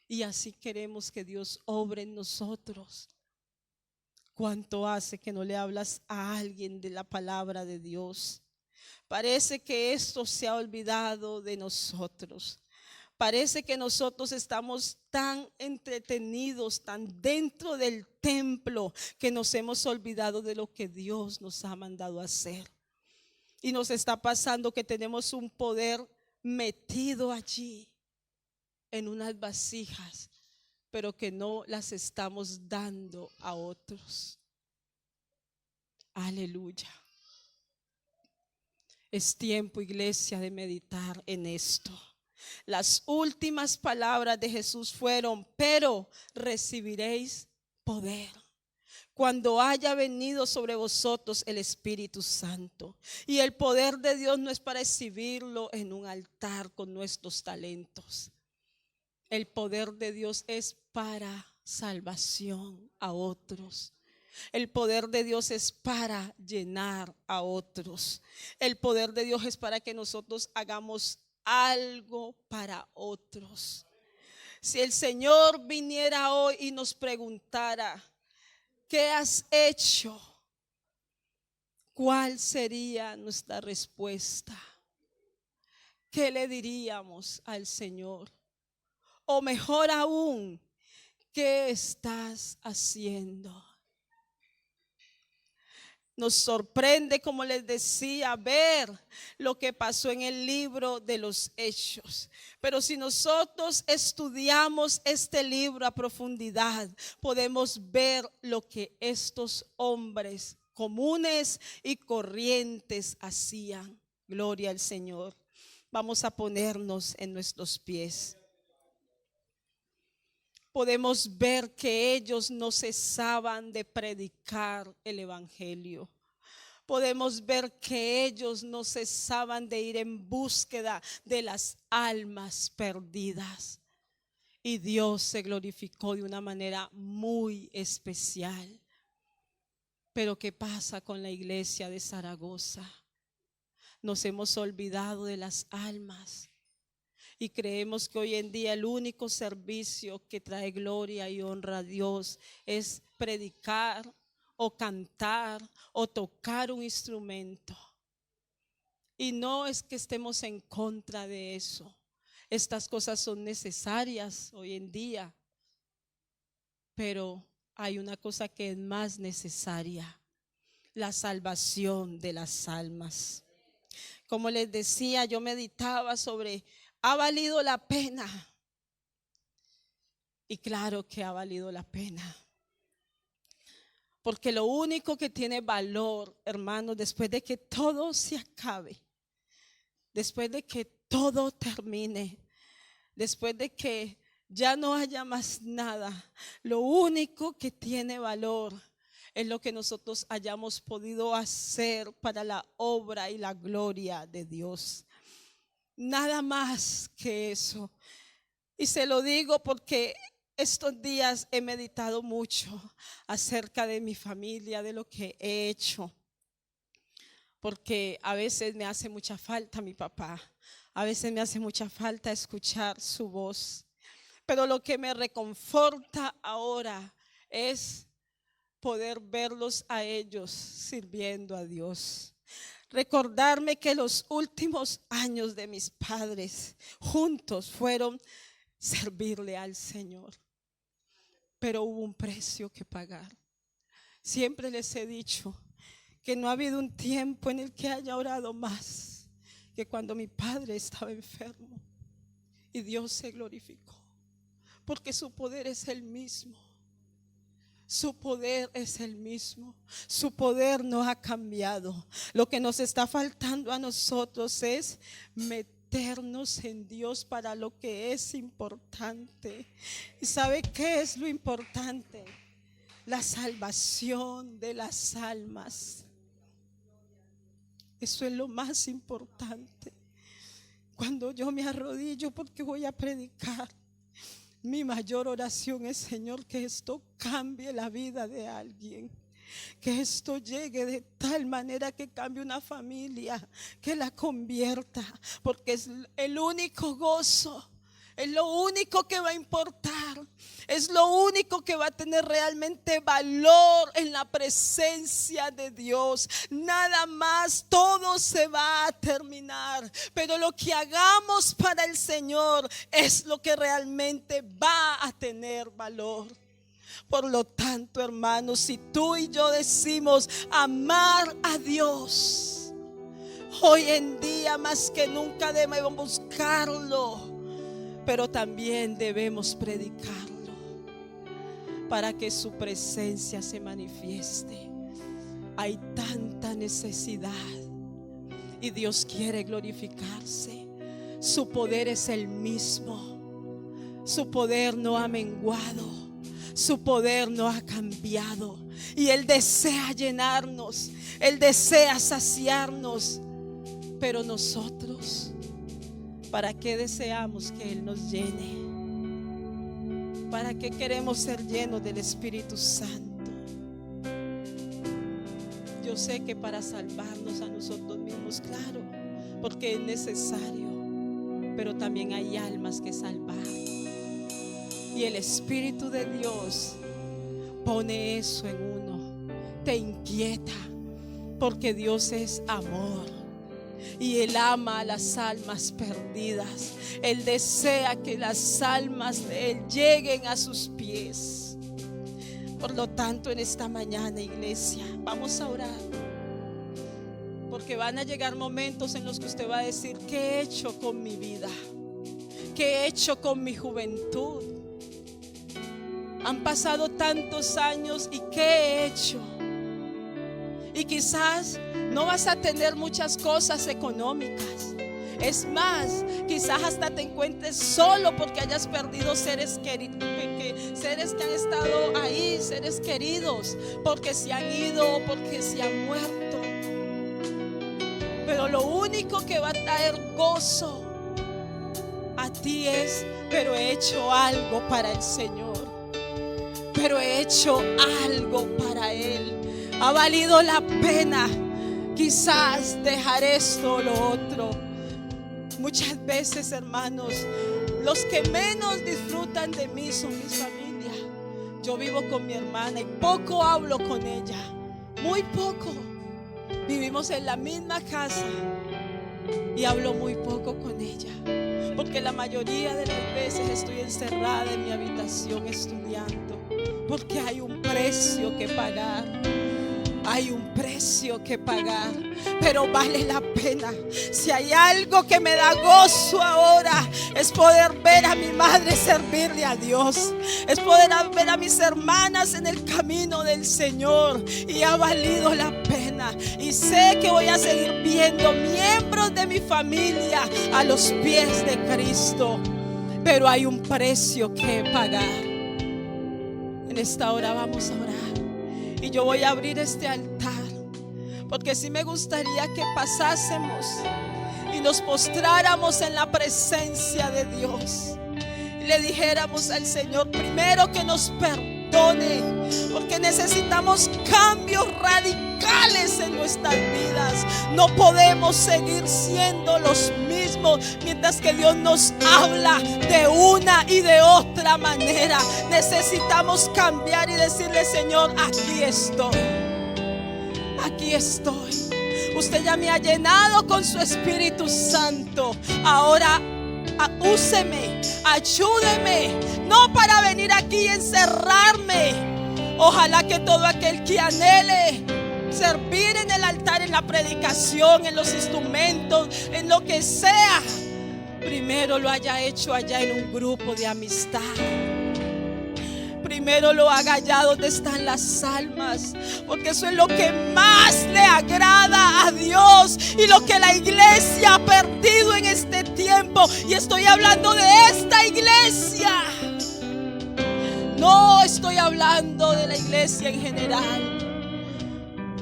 Y así queremos que Dios obre en nosotros. ¿Cuánto hace que no le hablas a alguien de la palabra de Dios? Parece que esto se ha olvidado de nosotros. Parece que nosotros estamos tan entretenidos, tan dentro del templo, que nos hemos olvidado de lo que Dios nos ha mandado a hacer. Y nos está pasando que tenemos un poder metido allí en unas vasijas, pero que no las estamos dando a otros. Aleluya. Es tiempo, iglesia, de meditar en esto. Las últimas palabras de Jesús fueron, pero recibiréis poder cuando haya venido sobre vosotros el Espíritu Santo. Y el poder de Dios no es para exhibirlo en un altar con nuestros talentos. El poder de Dios es para salvación a otros. El poder de Dios es para llenar a otros. El poder de Dios es para que nosotros hagamos algo para otros. Si el Señor viniera hoy y nos preguntara, ¿qué has hecho? ¿Cuál sería nuestra respuesta? ¿Qué le diríamos al Señor? O mejor aún, ¿qué estás haciendo? Nos sorprende, como les decía, ver lo que pasó en el libro de los Hechos. Pero si nosotros estudiamos este libro a profundidad, podemos ver lo que estos hombres comunes y corrientes hacían. Gloria al Señor. Vamos a ponernos en nuestros pies. Podemos ver que ellos no cesaban de predicar el evangelio. Podemos ver que ellos no cesaban de ir en búsqueda de las almas perdidas. Y Dios se glorificó de una manera muy especial. Pero ¿qué pasa con la iglesia de Zaragoza? Nos hemos olvidado de las almas. Y creemos que hoy en día el único servicio que trae gloria y honra a Dios es predicar o cantar o tocar un instrumento. Y no es que estemos en contra de eso. Estas cosas son necesarias hoy en día. Pero hay una cosa que es más necesaria: la salvación de las almas. Como les decía, yo meditaba sobre, ¿ha valido la pena? Y claro que ha valido la pena. Porque lo único que tiene valor, hermanos, después de que todo se acabe, después de que todo termine, después de que ya no haya más nada, lo único que tiene valor es lo que nosotros hayamos podido hacer para la obra y la gloria de Dios. Nada más que eso. Y se lo digo porque estos días he meditado mucho acerca de mi familia, de lo que he hecho. Porque a veces me hace mucha falta mi papá. A veces me hace mucha falta escuchar su voz. Pero lo que me reconforta ahora es poder verlos a ellos sirviendo a Dios. Recordarme que los últimos años de mis padres juntos fueron servirle al Señor. Pero hubo un precio que pagar. Siempre les he dicho que no ha habido un tiempo en el que haya orado más que cuando mi padre estaba enfermo. Y Dios se glorificó, porque su poder es el mismo. Su poder es el mismo. Su poder no ha cambiado. Lo que nos está faltando a nosotros es meternos en Dios para lo que es importante. ¿Y sabe qué es lo importante? La salvación de las almas. Eso es lo más importante. Cuando yo me arrodillo porque voy a predicar, mi mayor oración es: Señor, que esto cambie la vida de alguien. Que esto llegue de tal manera que cambie una familia, que la convierta, porque es el único gozo, es lo único que va a importar, es lo único que va a tener realmente valor en la presencia de Dios. Nada más, todo se va a terminar, pero lo que hagamos para el Señor es lo que realmente va a tener valor. Por lo tanto, hermanos, si tú y yo decimos amar a Dios, hoy en día más que nunca debemos buscarlo, pero también debemos predicarlo para que su presencia se manifieste. Hay tanta necesidad y Dios quiere glorificarse. Su poder es el mismo. Su poder no ha menguado. Su poder no ha cambiado. Y Él desea llenarnos. Él desea saciarnos. Pero nosotros, ¿para qué deseamos que Él nos llene? ¿Para qué queremos ser llenos del Espíritu Santo? Yo sé que para salvarnos a nosotros mismos, claro, porque es necesario, pero también hay almas que salvar. Y el Espíritu de Dios pone eso en uno, te inquieta, porque Dios es amor. Y Él ama a las almas perdidas. Él desea que las almas de Él lleguen a sus pies. Por lo tanto, en esta mañana, iglesia, vamos a orar. Porque van a llegar momentos en los que usted va a decir: ¿qué he hecho con mi vida? ¿Qué he hecho con mi juventud? Han pasado tantos años y ¿qué he hecho? Y quizás no vas a tener muchas cosas económicas. Es más, quizás hasta te encuentres solo porque hayas perdido seres queridos, seres que han estado ahí, seres queridos, porque se han ido, porque se han muerto. Pero lo único que va a traer gozo a ti es: pero he hecho algo para el Señor. Pero he hecho algo para Él. Ha valido la pena quizás dejar esto o lo otro. Muchas veces, hermanos, los que menos disfrutan de mí son mis familias. Yo vivo con mi hermana y poco hablo con ella. Muy poco. Vivimos en la misma casa, y hablo muy poco con ella, porque la mayoría de las veces estoy encerrada en mi habitación estudiando, porque hay un precio que pagar. Hay un precio que pagar, pero vale la pena. Si hay algo que me da gozo ahora, es poder ver a mi madre servirle a Dios, es poder ver a mis hermanas en el camino del Señor, y ha valido la pena. Y sé que voy a seguir viendo miembros de mi familia a los pies de Cristo, pero hay un precio que pagar. En esta hora vamos a orar. Y yo voy a abrir este altar, porque sí me gustaría que pasásemos y nos postráramos en la presencia de Dios y le dijéramos al Señor primero que nos perdone, porque necesitamos cambios radicales en nuestras vidas. No podemos seguir siendo los mismos mientras que Dios nos habla de una y de otra manera. Necesitamos cambiar y decirle: Señor, aquí estoy. Aquí estoy. Usted ya me ha llenado con su Espíritu Santo. Ahora úseme, ayúdeme, no para venir aquí y encerrarme. Ojalá que todo aquel que anhele servir en el altar, en la predicación, en los instrumentos, en lo que sea, primero lo haya hecho allá en un grupo de amistad. Primero lo haga allá donde están las almas, porque eso es lo que más le agrada a Dios y lo que la iglesia ha perdido en este tiempo. Y estoy hablando de esta iglesia, no estoy hablando de la iglesia en general,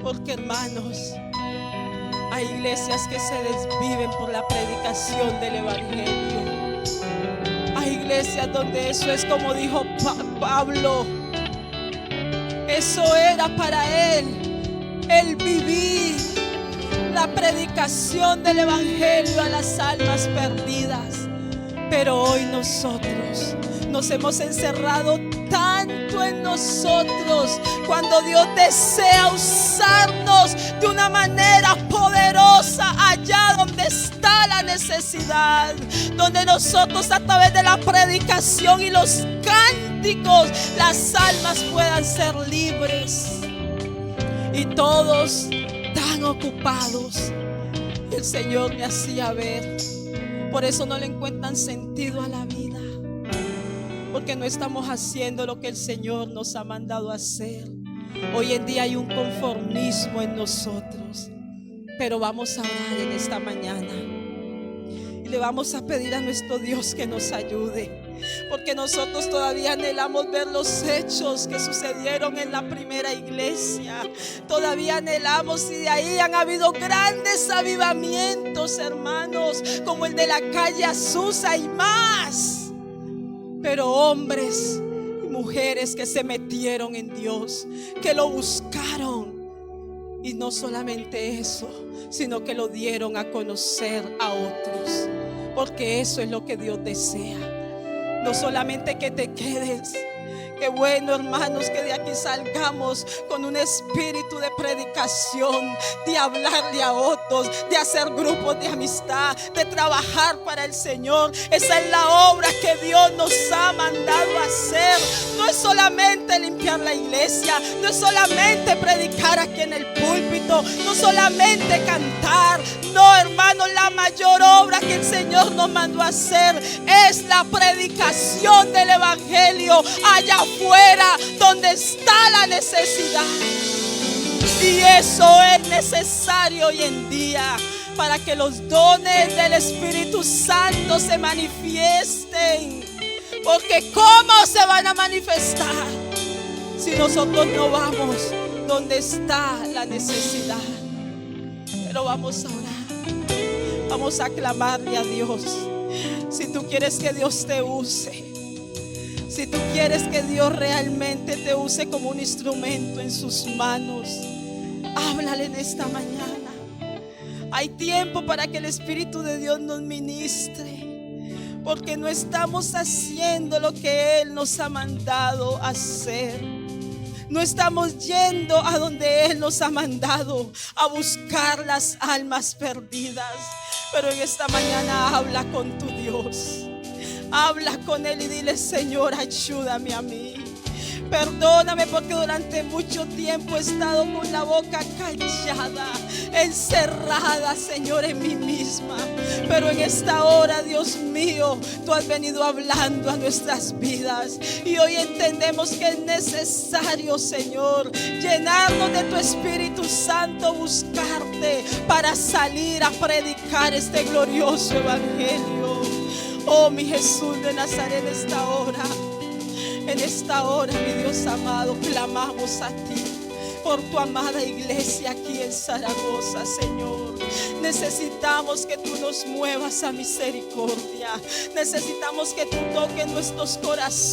porque hermanos, hay iglesias que se desviven por la predicación del evangelio. Hay iglesias donde eso es como dijo Pablo, eso era para él, el vivir la predicación del evangelio a las almas perdidas. Pero hoy nosotros nos hemos encerrado tanto en nosotros, cuando Dios desea usarnos de una manera poderosa allá donde está la necesidad, donde nosotros a través de la predicación y los cánticos las almas puedan ser libres. Y todos tan ocupados, el Señor me hacía ver, por eso no le encuentran sentido a la vida, porque no estamos haciendo lo que el Señor nos ha mandado a hacer. Hoy en día hay un conformismo en nosotros, pero vamos a orar en esta mañana y le vamos a pedir a nuestro Dios que nos ayude, porque nosotros todavía anhelamos ver los hechos que sucedieron en la primera iglesia. Todavía anhelamos, y de ahí han habido grandes avivamientos, hermanos, como el de la calle Azusa y más. Pero hombres y mujeres que se metieron en Dios, que lo buscaron, y no solamente eso, sino que lo dieron a conocer a otros, porque eso es lo que Dios desea. No solamente que te quedes. Qué bueno, hermanos, que de aquí salgamos con un espíritu de predicación, de hablarle a otros, de hacer grupos de amistad, de trabajar para el Señor. Esa es la obra que Dios nos ha mandado a hacer. No es solamente limpiar la iglesia, no es solamente predicar aquí en el púlpito, no solamente cantar. No, hermanos, la mayor obra que el Señor nos mandó a hacer es la predicación del evangelio allá afuera donde está la necesidad. Y eso es necesario hoy en día para que los dones del Espíritu Santo se manifiesten. Porque ¿cómo se van a manifestar si nosotros no vamos donde está la necesidad? Pero vamos a orar, vamos a clamarle a Dios. Si tú quieres que Dios te use, si tú quieres que Dios realmente te use como un instrumento en sus manos, háblale en esta mañana. Hay tiempo para que el Espíritu de Dios nos ministre, porque no estamos haciendo lo que Él nos ha mandado hacer. No estamos yendo a donde Él nos ha mandado, a buscar las almas perdidas. Pero en esta mañana habla con tu Dios. Habla con Él y dile: Señor, ayúdame a mí. Perdóname porque durante mucho tiempo he estado con la boca callada, encerrada, Señor, en mí misma. Pero en esta hora, Dios mío, tú has venido hablando a nuestras vidas. Y hoy entendemos que es necesario, Señor, llenarnos de tu Espíritu Santo, buscarte para salir a predicar este glorioso evangelio. Oh, mi Jesús de Nazaret, en esta hora, mi Dios amado, clamamos a ti por tu amada iglesia aquí en Zaragoza, Señor. Necesitamos que tú nos muevas a misericordia. Necesitamos que tú toques nuestros corazones.